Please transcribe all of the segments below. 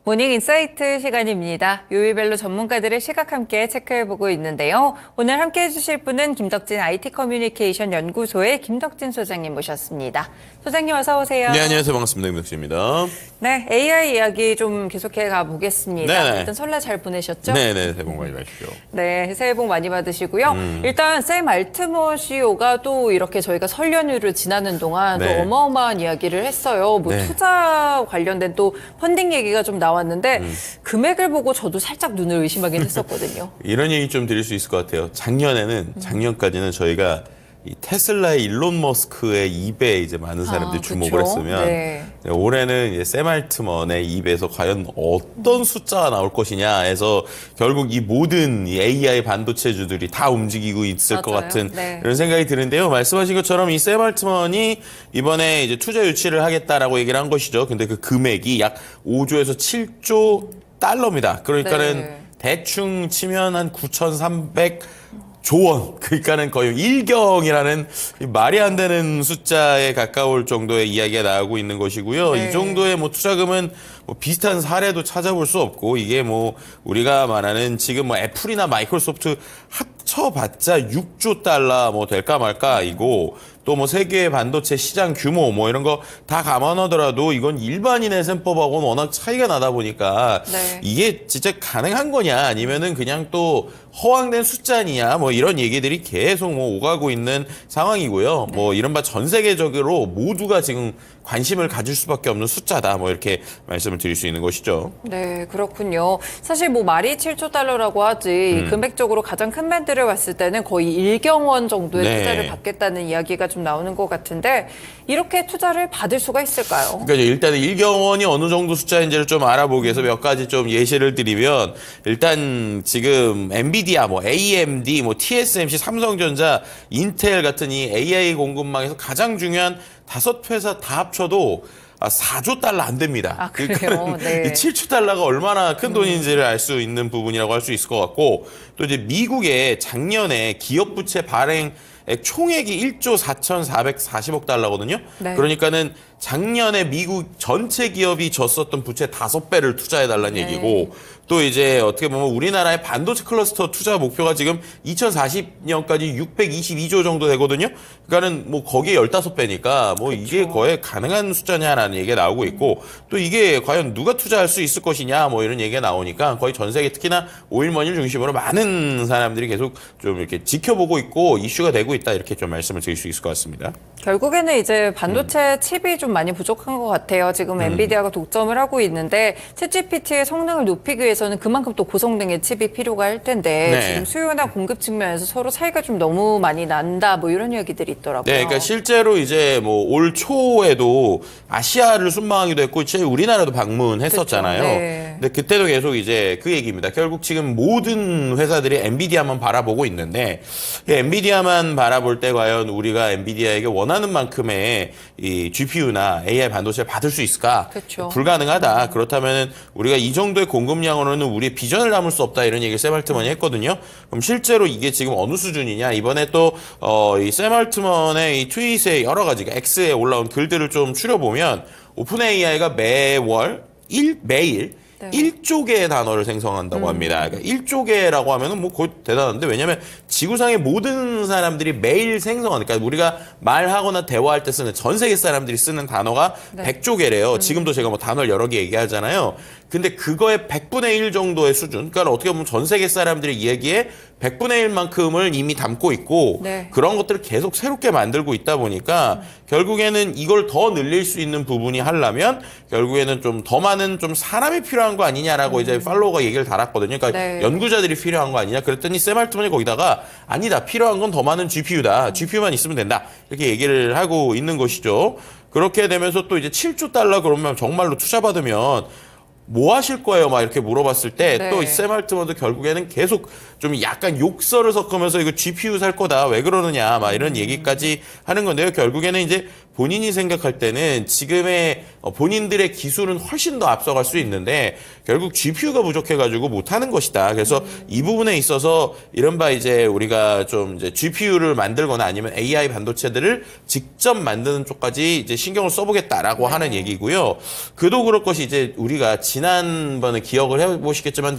모닝 인사이트 시간입니다. 요일별로 전문가들의 시각 함께 체크해보고 있는데요. 오늘 함께 해주실 분은 김덕진 IT 커뮤니케이션 연구소의 김덕진 소장님 모셨습니다. 소장님 어서 오세요. 네, 안녕하세요. 반갑습니다. 김덕진입니다. 네, AI 이야기 좀 계속해 가보겠습니다. 네네. 일단 설날 잘 보내셨죠? 네네, 새해 복 많이 받으십시오. 네, 새해 복 많이 받으시고요. 일단 샘 알트먼 CEO가 또 이렇게 저희가 설 연휴를 지나는 동안 네. 또 어마어마한 이야기를 했어요. 뭐 네. 투자 관련된 또 펀딩 얘기가 좀 나왔는데 금액을 보고 저도 살짝 눈을 의심하긴 했었거든요. 이런 얘기 좀 드릴 수 있을 것 같아요. 작년까지는 저희가 이 테슬라의 일론 머스크의 입에 이제 많은 사람들이 주목을 그쵸? 했으면 네. 올해는 이제 샘 알트먼의 입에서 과연 어떤 숫자가 나올 것이냐 해서 결국 이 모든 이 AI 반도체주들이 다 움직이고 있을 것 맞아요. 같은 네. 이런 생각이 드는데요. 말씀하신 것처럼 이 샘 알트먼이 이번에 이제 투자 유치를 하겠다라고 얘기를 한 것이죠. 근데 그 금액이 약 5조에서 7조 달러입니다. 그러니까는 네. 대충 치면 한 9,300조 원. 그러니까는 거의 일경이라는 말이 안 되는 숫자에 가까울 정도의 이야기가 나오고 있는 것이고요. 네. 이 정도의 뭐 투자금은 뭐 비슷한 사례도 찾아볼 수 없고 이게 뭐 우리가 말하는 지금 뭐 애플이나 마이크로소프트 합쳐봤자 6조 달러 뭐 될까 말까이고 또 뭐 세계 반도체 시장 규모 뭐 이런 거 다 감안하더라도 이건 일반인의 셈법하고는 워낙 차이가 나다 보니까 네. 이게 진짜 가능한 거냐 아니면은 그냥 또 허황된 숫자냐 뭐 이런 얘기들이 계속 뭐 오가고 있는 상황이고요. 뭐 이른바 전 세계적으로 모두가 지금 관심을 가질 수밖에 없는 숫자다 뭐 이렇게 말씀을 드릴 수 있는 것이죠. 네, 그렇군요. 사실 뭐 말이 7조 달러라고 하지 금액적으로 가장 큰 밴드를 봤을 때는 거의 1경원 정도의 네. 투자를 받겠다는 이야기가 좀 나오는 것 같은데 이렇게 투자를 받을 수가 있을까요? 그러니까 일단은 일경원이 어느 정도 숫자인지를 좀 알아보기 위해서 몇 가지 좀 예시를 드리면 일단 지금 엔비디아, 뭐 AMD, 뭐 TSMC, 삼성전자, 인텔 같은 이 AI 공급망에서 가장 중요한 5회사 다 합쳐도 4조 달러 안 됩니다. 아, 그래요? 네. 이 7조 달러가 얼마나 큰 돈인지를 알 수 있는 부분이라고 할 수 있을 것 같고 또 이제 미국의 작년에 기업 부채 발행 총액이 1조 4,440억 달러거든요. 네. 그러니까는 작년에 미국 전체 기업이 졌었던 부채 5배를 투자해달라는 얘기고 또 이제 어떻게 보면 우리나라의 반도체 클러스터 투자 목표가 지금 2040년까지 622조 정도 되거든요. 그러니까는 뭐 거기에 15배니까 뭐 이게 거의 가능한 숫자냐라는 얘기가 나오고 있고 또 이게 과연 누가 투자할 수 있을 것이냐 뭐 이런 얘기가 나오니까 거의 전 세계 특히나 오일머니를 중심으로 많은 사람들이 계속 좀 이렇게 지켜보고 있고 이슈가 되고 있다 이렇게 좀 말씀을 드릴 수 있을 것 같습니다. 결국에는 이제 반도체 칩이 좀 많이 부족한 것 같아요. 지금 엔비디아가 독점을 하고 있는데 챗GPT의 성능을 높이기 위해서는 그만큼 또 고성능의 칩이 필요가 할 텐데 네. 지금 수요나 공급 측면에서 서로 차이가 좀 너무 많이 난다 뭐 이런 이야기들이 있더라고요. 네, 그러니까 실제로 이제 뭐 올 초에도 아시아를 순방하기도 했고 우리나라도 방문했었잖아요. 그쵸, 네. 근데 그때도 계속 이제 그 얘기입니다. 결국 지금 모든 회사들이 엔비디아만 바라보고 있는데 이 엔비디아만 바라볼 때 과연 우리가 엔비디아에게 원하는 만큼의 이 GPU나 AI 반도체를 받을 수 있을까? 그쵸. 불가능하다. 그렇다면 우리가 이 정도의 공급량으로는 우리의 비전을 담을 수 없다 이런 얘기를 샘 알트먼이 했거든요. 그럼 실제로 이게 지금 어느 수준이냐? 이번에 또 이 샘 알트먼의 이 트윗에 여러 가지가 X에 올라온 글들을 좀 추려보면 오픈 AI가 매일 네. 1조 개의 단어를 생성한다고 합니다. 그러니까 1조 개라고 하면은 뭐 거의 대단한데 왜냐면 지구상의 모든 사람들이 매일 생성하는 그러니까 우리가 말하거나 대화할 때 쓰는 전 세계 사람들이 쓰는 단어가 네. 100조 개래요. 지금도 제가 뭐 단어를 여러 개 얘기하잖아요. 근데 그거의 100분의 1 정도의 수준. 그러니까 어떻게 보면 전 세계 사람들의 이야기에 100분의 1만큼을 이미 담고 있고 네. 그런 것들을 계속 새롭게 만들고 있다 보니까 결국에는 이걸 더 늘릴 수 있는 부분이 하려면 결국에는 좀 더 많은 좀 사람이 필요한 거 아니냐라고 이제 팔로워가 얘기를 달았거든요. 그러니까 네. 연구자들이 필요한 거 아니냐. 그랬더니 샘 알트먼이 거기다가 아니다. 필요한 건 더 많은 GPU다. GPU만 있으면 된다. 이렇게 얘기를 하고 있는 것이죠. 그렇게 되면서 또 이제 7조 달러 그러면 정말로 투자받으면 뭐 하실 거예요? 막 이렇게 물어봤을 때 네. 또 샘 알트먼도 결국에는 계속 좀 약간 욕설을 섞으면서 이거 GPU 살 거다. 왜 그러느냐. 막 이런 얘기까지 하는 건데요. 결국에는 이제 본인이 생각할 때는 지금의 본인들의 기술은 훨씬 더 앞서갈 수 있는데 결국 GPU가 부족해가지고 못하는 것이다. 그래서 이 부분에 있어서 이른바 이제 우리가 좀 이제 GPU를 만들거나 아니면 AI 반도체들을 직접 만드는 쪽까지 이제 신경을 써보겠다라고 하는 얘기고요. 그도 그럴 것이 이제 우리가 지난번에 기억을 해보시겠지만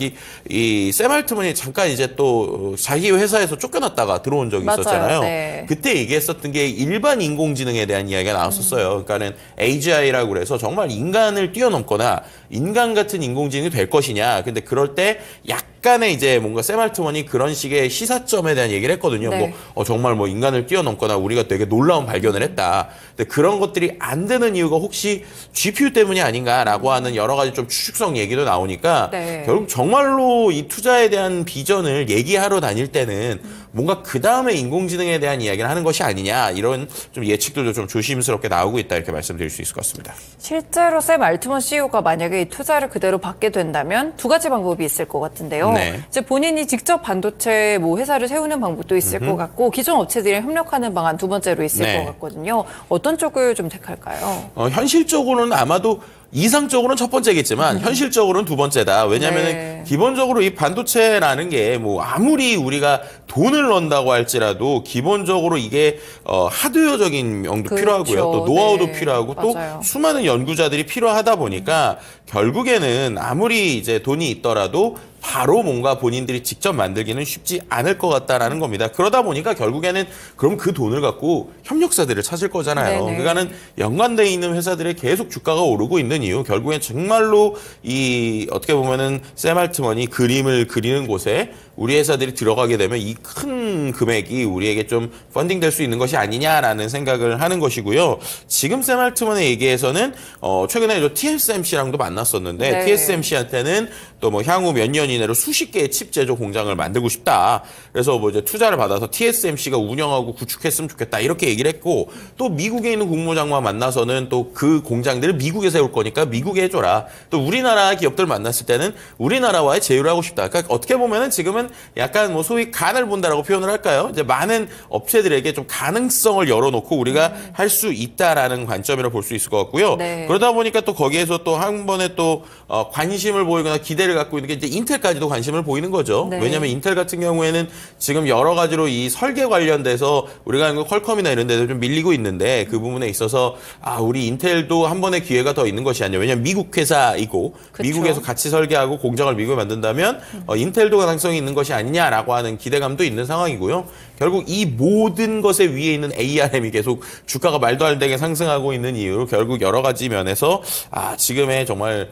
이샘 알트만이 잠깐 이제 또 자기 회사에서 쫓겨났다가 들어온 적이 맞아요. 있었잖아요. 네. 그때 얘기했었던 게 일반 인공지능에 대한 이야기가 나왔었어요. 그러니까는 AGI라고 그래서 정말 인간을 뛰어넘거나 인간 같은 인공지능이 될 것이냐. 근데 그럴 때 약간의 이제 뭔가 샘 알트만이 그런 식의 시사점에 대한 얘기를 했거든요. 네. 정말 뭐 인간을 뛰어넘거나 우리가 되게 놀라운 발견을 했다. 근데 그런 것들이 안 되는 이유가 혹시 GPU 때문이 아닌가라고 하는 여러 가지 좀 추측성 얘기도 나오니까 네. 결국 정말로 이 투자에 대한 비전을 얘기하러 다닐 때는 뭔가 그 다음에 인공지능에 대한 이야기를 하는 것이 아니냐 이런 좀 예측들도 좀 조심스럽게 나오고 있다 이렇게 말씀드릴 수 있을 것 같습니다. 실제로 샘 알트먼 CEO가 만약에 이 투자를 그대로 받게 된다면 두 가지 방법이 있을 것 같은데요. 네. 이제 본인이 직접 반도체 뭐 회사를 세우는 방법도 있을 것 같고 기존 업체들이랑 협력하는 방안 두 번째로 있을 네. 것 같거든요. 어떤 쪽을 좀 택할까요? 현실적으로는 아마도 이상적으로는 첫 번째겠지만 현실적으로는 두 번째다. 왜냐하면 네. 기본적으로 이 반도체라는 게 뭐 아무리 우리가 돈을 넣는다고 할지라도 기본적으로 이게 하드웨어적인 명도 그렇죠. 필요하고요. 또 노하우도 네. 필요하고 맞아요. 또 수많은 연구자들이 필요하다 보니까 결국에는 아무리 이제 돈이 있더라도 바로 뭔가 본인들이 직접 만들기는 쉽지 않을 것 같다라는 겁니다. 그러다 보니까 결국에는 그럼 그 돈을 갖고 협력사들을 찾을 거잖아요. 네네. 그러니까는 연관돼 있는 회사들의 계속 주가가 오르고 있는 이유, 결국엔 정말로 이 어떻게 보면은 샘 알트먼이 그림을 그리는 곳에 우리 회사들이 들어가게 되면 이 큰 금액이 우리에게 좀 펀딩될 수 있는 것이 아니냐라는 생각을 하는 것이고요. 지금 샘 알트먼의 얘기에서는 최근에 저 TSMC랑도 만났었는데 네. TSMC한테는 또 뭐 향후 몇 년 이내로 수십 개의 칩 제조 공장을 만들고 싶다. 그래서 뭐 이제 투자를 받아서 TSMC가 운영하고 구축했으면 좋겠다. 이렇게 얘기를 했고 또 미국에 있는 국무장관 만나서는 또 그 공장들을 미국에 세울 거니까 미국에 해줘라. 또 우리나라 기업들 만났을 때는 우리나라와의 제휴를 하고 싶다. 그러니까 어떻게 보면은 지금은 약간 뭐 소위 간을 본다라고 표현을 할까요? 이제 많은 업체들에게 좀 가능성을 열어놓고 우리가 할 수 있다라는 관점이라 볼 수 있을 것 같고요. 네. 그러다 보니까 또 거기에서 또 한 번에 또 관심을 보이거나 기대를 갖고 있는 게 이제 인텔까지도 관심을 보이는 거죠. 네. 왜냐하면 인텔 같은 경우에는 지금 여러 가지로 이 설계 관련돼서 우리가 하는 거 퀄컴이나 이런 데도 좀 밀리고 있는데 그 부분에 있어서 우리 인텔도 한 번의 기회가 더 있는 것이 아니냐. 왜냐하면 미국 회사이고 그쵸. 미국에서 같이 설계하고 공장을 미국에 만든다면 인텔도 가능성이 있는 것이 아니냐라고 하는 기대감도 있는 상황이고요. 결국 이 모든 것에 위에 있는 ARM이 계속 주가가 말도 안 되게 상승하고 있는 이유로 결국 여러 가지 면에서 지금의 정말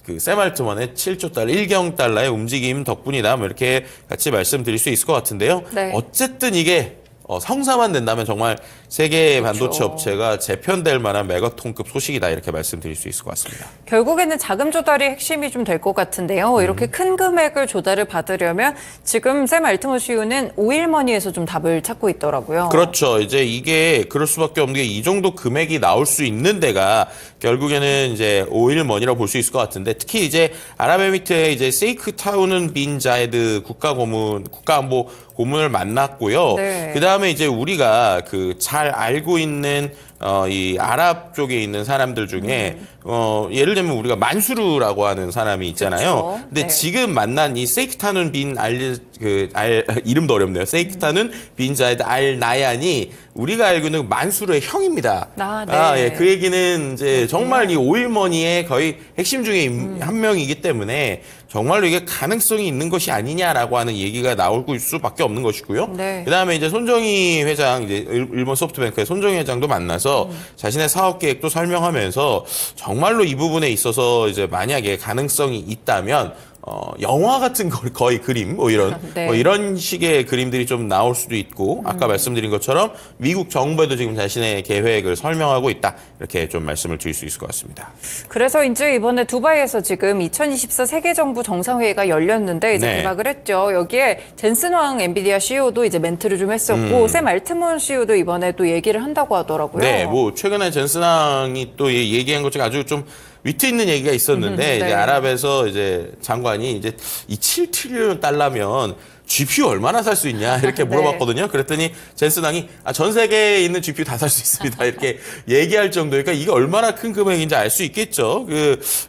그 샘 알트먼의 7조 달러, 1경 달러의 움직임 덕분이다. 뭐 이렇게 같이 말씀드릴 수 있을 것 같은데요. 네. 어쨌든 이게 성사만 된다면 정말 세계 그렇죠. 반도체 업체가 재편될 만한 메가톤급 소식이다. 이렇게 말씀드릴 수 있을 것 같습니다. 결국에는 자금 조달이 핵심이 좀 될 것 같은데요. 이렇게 큰 금액을 조달을 받으려면 지금 샘 알트먼 CEO는 오일머니에서 좀 답을 찾고 있더라고요. 그렇죠. 이제 이게 그럴 수밖에 없는 게 이 정도 금액이 나올 수 있는 데가 결국에는 이제 오일머니라고 볼 수 있을 것 같은데 특히 이제 아랍에미리트의 이제 세이크 타우는 빈 자이드 국가안보 고문을 만났고요. 네. 그다음에 이제 우리가 그 잘 알고 있는 이 아랍 쪽에 있는 사람들 중에 예를 들면 우리가 만수르라고 하는 사람이 있잖아요. 그렇죠. 근데 네. 지금 만난 이 세이크타눈 빈 이름도 어렵네요. 세이크타눈 빈 자이드 알 나얀이 우리가 알고 있는 만수르의 형입니다. 네. 예. 그 얘기는 이제 정말 이 오일머니의 거의 핵심 중에 한 명이기 때문에 정말로 이게 가능성이 있는 것이 아니냐라고 하는 얘기가 나올 수밖에 없는 것이고요. 네. 그다음에 이제 손정희 회장, 이제 일본 소프트뱅크의 손정희 회장도 만나서 자신의 사업 계획도 설명하면서 정말로 이 부분에 있어서 이제 만약에 가능성이 있다면 영화 같은 거의 그림, 네. 이런 식의 그림들이 좀 나올 수도 있고, 아까 말씀드린 것처럼 미국 정부에도 지금 자신의 계획을 설명하고 있다. 이렇게 좀 말씀을 드릴 수 있을 것 같습니다. 그래서 이제 이번에 두바이에서 지금 2024 세계 정부 정상회의가 열렸는데 이제 네. 개막을 했죠. 여기에 젠슨 황 엔비디아 CEO도 이제 멘트를 좀 했었고 샘 알트먼 CEO도 이번에 또 얘기를 한다고 하더라고요. 네, 뭐 최근에 젠슨왕이 또 얘기한 것 중에 아주 좀 위트 있는 얘기가 있었는데 네. 이제 아랍에서 이제 장관이 이제 이 7트리언 달러면 GPU 얼마나 살 수 있냐 이렇게 물어봤거든요. 그랬더니 젠슨항이 전 세계에 있는 GPU 다 살 수 있습니다. 이렇게 얘기할 정도니까 이게 얼마나 큰 금액인지 알 수 있겠죠.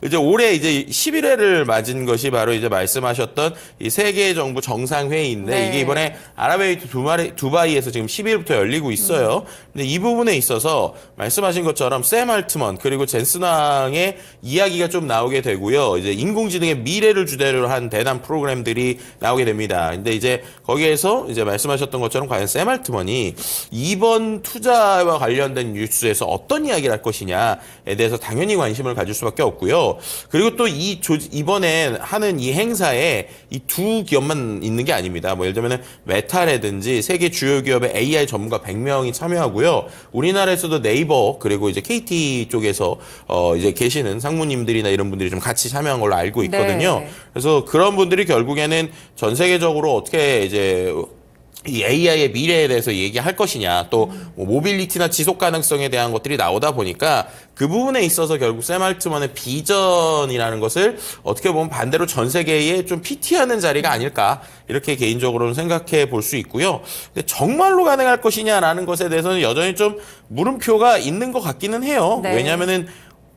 이제 올해 이제 11회를 맞은 것이 바로 이제 말씀하셨던 이 세계 정부 정상회의인데 네. 이게 이번에 아랍에미리트 두바이에서 지금 10일부터 열리고 있어요. 근데 이 부분에 있어서 말씀하신 것처럼 샘 알트먼 그리고 젠슨항의 이야기가 좀 나오게 되고요. 이제 인공지능의 미래를 주제로 한 대담 프로그램들이 나오게 됩니다. 근데 이제 거기에서 이제 말씀하셨던 것처럼 과연 샘 알트먼이 이번 투자와 관련된 뉴스에서 어떤 이야기를 할 것이냐에 대해서 당연히 관심을 가질 수밖에 없고요. 그리고 또 이번에 하는 이 행사에 이 두 기업만 있는 게 아닙니다. 뭐 예를 들면 메타라든지 세계 주요 기업의 AI 전문가 100명이 참여하고요. 우리나라에서도 네이버 그리고 이제 KT 쪽에서 이제 계시는 상무님들이나 이런 분들이 좀 같이 참여한 걸로 알고 있거든요. 네. 그래서 그런 분들이 결국에는 전 세계적으로 어떻게 이제 이 AI의 미래에 대해서 얘기할 것이냐, 또 뭐 모빌리티나 지속 가능성에 대한 것들이 나오다 보니까 그 부분에 있어서 결국 샘 알트먼의 비전이라는 것을 어떻게 보면 반대로 전 세계에 좀 PT하는 자리가 아닐까 이렇게 개인적으로는 생각해 볼 수 있고요. 근데 정말로 가능할 것이냐라는 것에 대해서는 여전히 좀 물음표가 있는 것 같기는 해요. 네. 왜냐하면은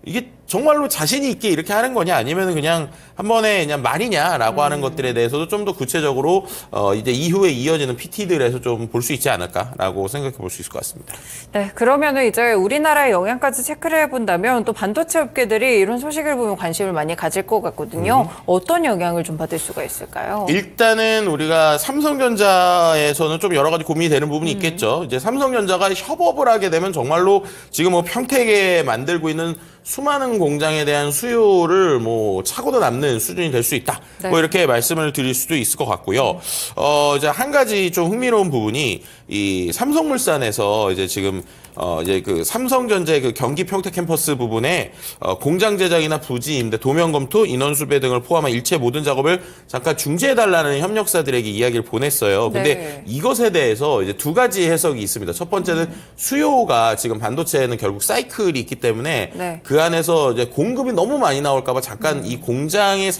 이게 정말로 자신이 있게 이렇게 하는 거냐 아니면 그냥 한 번에 그냥 말이냐라고 하는 것들에 대해서도 좀 더 구체적으로 이제 이후에 이어지는 PT들에서 좀 볼 수 있지 않을까라고 생각해 볼 수 있을 것 같습니다. 네, 그러면은 이제 우리나라의 영향까지 체크를 해본다면 또 반도체 업계들이 이런 소식을 보면 관심을 많이 가질 것 같거든요. 어떤 영향을 좀 받을 수가 있을까요? 일단은 우리가 삼성전자에서는 좀 여러 가지 고민이 되는 부분이 있겠죠. 이제 삼성전자가 협업을 하게 되면 정말로 지금 뭐 평택에 만들고 있는 수많은 공장에 대한 수요를 뭐 차고도 남는 수준이 될 수 있다. 네. 뭐 이렇게 말씀을 드릴 수도 있을 것 같고요. 이제 한 가지 좀 흥미로운 부분이 이 삼성물산에서 이제 지금 이제 그 삼성전자의 그 경기 평택 캠퍼스 부분에 공장 제작이나 부지 임대, 도면 검토, 인원 수배 등을 포함한 일체 모든 작업을 잠깐 중지해달라는 협력사들에게 이야기를 보냈어요. 근데 네. 이것에 대해서 이제 두 가지 해석이 있습니다. 첫 번째는 수요가 지금 반도체에는 결국 사이클이 있기 때문에 네. 그 안에서 이제 공급이 너무 많이 나올까봐 잠깐 이 공장의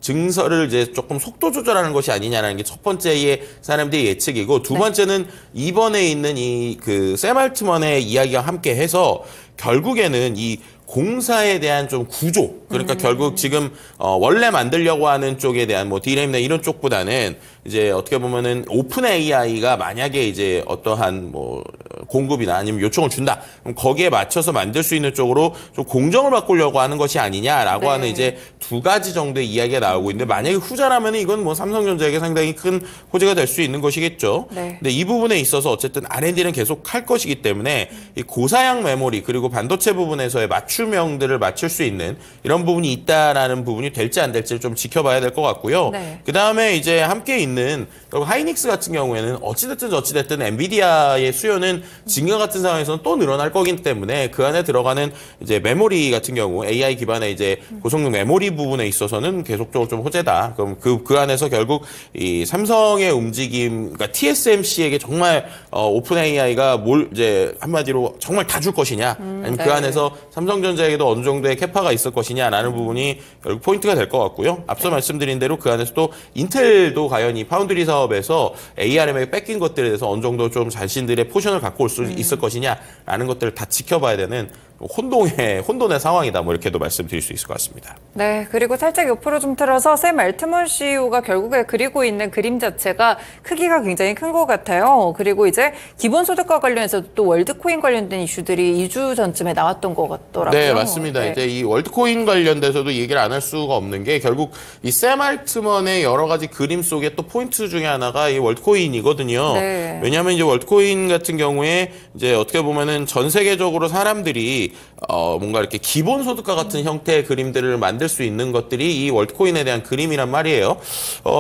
증설을 이제 조금 속도 조절하는 것이 아니냐라는 게 첫 번째의 사람들의 예측이고 두 번째는 이번에 있는 이 그 샘 알트먼의 이야기와 함께 해서 결국에는 이 공사에 대한 좀 구조, 그러니까 결국 지금 원래 만들려고 하는 쪽에 대한 뭐 D램이나 이런 쪽보다는 이제 어떻게 보면은 오픈 AI가 만약에 이제 어떠한 뭐 공급이나 아니면 요청을 준다, 그럼 거기에 맞춰서 만들 수 있는 쪽으로 좀 공정을 바꾸려고 하는 것이 아니냐라고 네. 하는 이제 두 가지 정도의 이야기가 나오고 있는데 만약에 후자라면 이건 뭐 삼성전자에게 상당히 큰 호재가 될 수 있는 것이겠죠. 네. 근데 이 부분에 있어서 어쨌든 R&D는 계속 할 것이기 때문에 이 고사양 메모리 그리고 반도체 부분에서의 맞춤형들을 맞출 수 있는 이런 부분이 있다라는 부분이 될지 안 될지를 좀 지켜봐야 될 것 같고요. 네. 그 다음에 이제 함께 있는 하이닉스 같은 경우에는 어찌됐든 저찌됐든 엔비디아의 수요는 지금과 같은 상황에서는 또 늘어날 거기 때문에 그 안에 들어가는 이제 메모리 같은 경우 AI 기반의 이제 고성능 메모리 부분에 있어서는 계속적으로 좀 호재다. 그럼 그 안에서 결국 이 삼성의 움직임, 그러니까 TSMC에게 정말 오픈 AI가 이제 한마디로 정말 다 줄 것이냐, 아니면 네. 그 안에서 삼성전자에게도 어느 정도의 캐파가 있을 것이냐라는 부분이 결국 포인트가 될 것 같고요. 앞서 말씀드린 대로 그 안에서 또 인텔도 과연 이 파운드리 사업에서 ARM에 뺏긴 것들에 대해서 어느 정도 좀 자신들의 포션을 갖고 올 수 있을 것이냐라는 것들을 다 지켜봐야 되는 혼돈의 상황이다. 뭐 이렇게도 말씀드릴 수 있을 것 같습니다. 네, 그리고 살짝 옆으로 좀 틀어서 샘 알트먼 CEO가 결국에 그리고 있는 그림 자체가 크기가 굉장히 큰 것 같아요. 그리고 이제 기본소득과 관련해서 또 월드코인 관련된 이슈들이 2주 전쯤에 나왔던 것 같더라고요. 네, 맞습니다. 네. 이제 이 월드코인 관련돼서도 얘기를 안 할 수가 없는 게 결국 이 샘 알트먼의 여러 가지 그림 속에 또 포인트 중에 하나가 이 월드코인이거든요. 네. 왜냐하면 이제 월드코인 같은 경우에 이제 어떻게 보면은 전 세계적으로 사람들이 뭔가 이렇게 기본소득과 같은 형태의 그림들을 만들 수 있는 것들이 이 월드코인에 대한 그림이란 말이에요.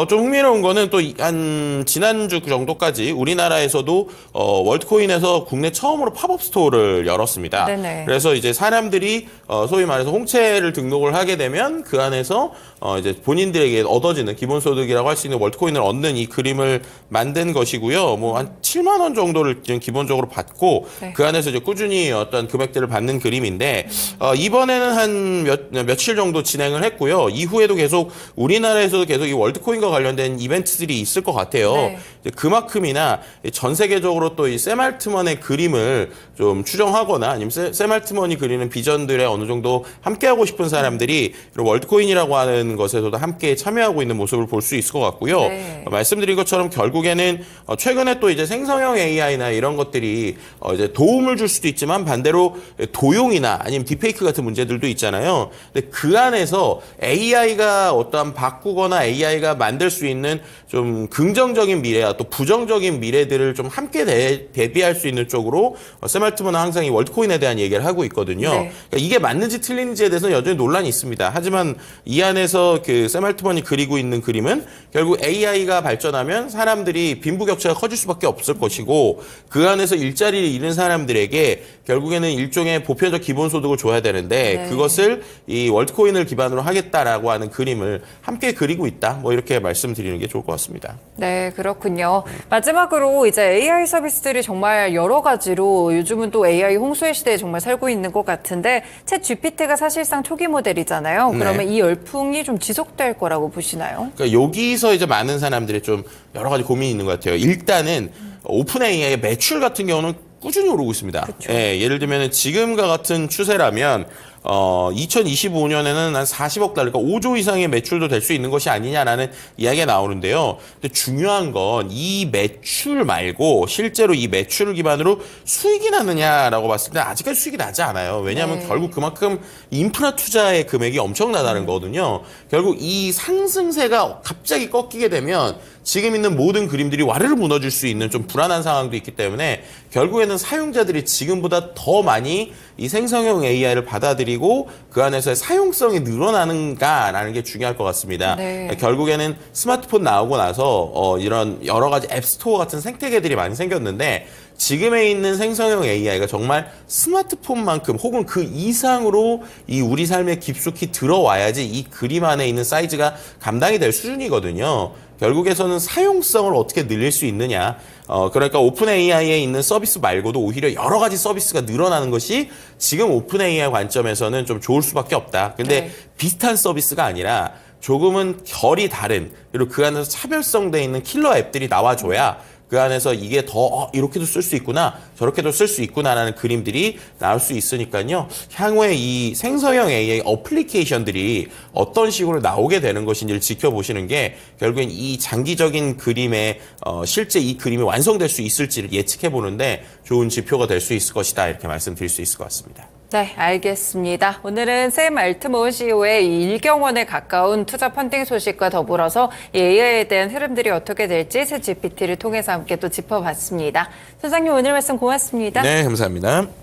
좀 흥미로운 거는 또 한 지난주 정도까지 우리나라에서도 월드코인에서 국내 처음으로 팝업 스토어를 열었습니다. 네네. 그래서 이제 사람들이 소위 말해서 홍채를 등록을 하게 되면 그 안에서 이제 본인들에게 얻어지는 기본소득이라고 할 수 있는 월드코인을 얻는 이 그림을 만든 것이고요. 뭐 한 7만 원 정도를 지금 기본적으로 받고 네. 그 안에서 이제 꾸준히 어떤 금액들을 받는 있는 그림인데 이번에는 한 며칠 정도 진행을 했고요. 이후에도 계속 우리나라에서도 계속 이 월드코인과 관련된 이벤트들이 있을 것 같아요. 네. 이제 그만큼이나 전 세계적으로 또 이 샘 알트먼의 그림을 좀 추정하거나 아니면 샘 알트먼이 그리는 비전들에 어느 정도 함께하고 싶은 사람들이 이런 월드코인이라고 하는 것에서도 함께 참여하고 있는 모습을 볼 수 있을 것 같고요. 네. 말씀드린 것처럼 결국에는 최근에 또 이제 생성형 AI나 이런 것들이 이제 도움을 줄 수도 있지만 반대로 도용이나 아니면 딥페이크 같은 문제들도 있잖아요. 근데 그 안에서 AI가 어떠한 바꾸거나 AI가 만들 수 있는 좀 긍정적인 미래와 또 부정적인 미래들을 좀 함께 대비할 수 있는 쪽으로 샘 알트먼은 항상 이 월드코인에 대한 얘기를 하고 있거든요. 네. 그러니까 이게 맞는지 틀린지에 대해서는 여전히 논란이 있습니다. 하지만 이 안에서 그 샘 알트먼이 그리고 있는 그림은 결국 AI가 발전하면 사람들이 빈부격차가 커질 수밖에 없을 것이고 그 안에서 일자리를 잃은 사람들에게 결국에는 일종의 보편적 기본소득을 줘야 되는데 네. 그것을 이 월드코인을 기반으로 하겠다라고 하는 그림을 함께 그리고 있다. 뭐 이렇게 말씀드리는 게 좋을 것 같습니다. 네, 그렇군요. 마지막으로 이제 AI 서비스들이 정말 여러 가지로 요즘은 또 AI 홍수의 시대에 정말 살고 있는 것 같은데 챗 GPT가 사실상 초기 모델이잖아요. 그러면 네. 이 열풍이 좀 지속될 거라고 보시나요? 그러니까 여기서 이제 많은 사람들이 좀 여러 가지 고민이 있는 것 같아요. 일단은 오픈 AI의 매출 같은 경우는 꾸준히 오르고 있습니다. 예, 예를 들면 지금과 같은 추세라면 2025년에는 한 40억 달러, 그러니까 5조 이상의 매출도 될 수 있는 것이 아니냐라는 이야기가 나오는데요. 근데 중요한 건 이 매출 말고 실제로 이 매출을 기반으로 수익이 나느냐라고 봤을 때 아직까지 수익이 나지 않아요. 왜냐하면 네. 결국 그만큼 인프라 투자의 금액이 엄청나다는 거거든요. 결국 이 상승세가 갑자기 꺾이게 되면 지금 있는 모든 그림들이 와르르 무너질 수 있는 좀 불안한 상황도 있기 때문에 결국에는 사용자들이 지금보다 더 많이 이 생성형 AI를 받아들이고 그 안에서의 사용성이 늘어나는가라는 게 중요할 것 같습니다. 네. 결국에는 스마트폰 나오고 나서 이런 여러 가지 앱스토어 같은 생태계들이 많이 생겼는데 지금에 있는 생성형 AI가 정말 스마트폰만큼 혹은 그 이상으로 이 우리 삶에 깊숙이 들어와야지 이 그림 안에 있는 사이즈가 감당이 될 수준이거든요. 결국에서는 사용성을 어떻게 늘릴 수 있느냐. 그러니까 오픈 AI에 있는 서비스 말고도 오히려 여러 가지 서비스가 늘어나는 것이 지금 오픈 AI 관점에서는 좀 좋을 수밖에 없다. 근데 네. 비슷한 서비스가 아니라 조금은 결이 다른 그리고 그 안에서 차별성돼 있는 킬러 앱들이 나와줘야 그 안에서 이게 더 이렇게도 쓸 수 있구나 저렇게도 쓸 수 있구나라는 그림들이 나올 수 있으니까요. 향후에 이 생성형 AI 어플리케이션들이 어떤 식으로 나오게 되는 것인지를 지켜보시는 게 결국엔 이 장기적인 그림에 실제 이 그림이 완성될 수 있을지를 예측해 보는데 좋은 지표가 될 수 있을 것이다 이렇게 말씀드릴 수 있을 것 같습니다. 네, 알겠습니다. 오늘은 샘 알트먼 CEO의 이 1경원에 가까운 투자 펀딩 소식과 더불어서 이 AI에 대한 흐름들이 어떻게 될지 챗 GPT를 통해서 함께 또 짚어봤습니다. 소장님 오늘 말씀 고맙습니다. 네, 감사합니다.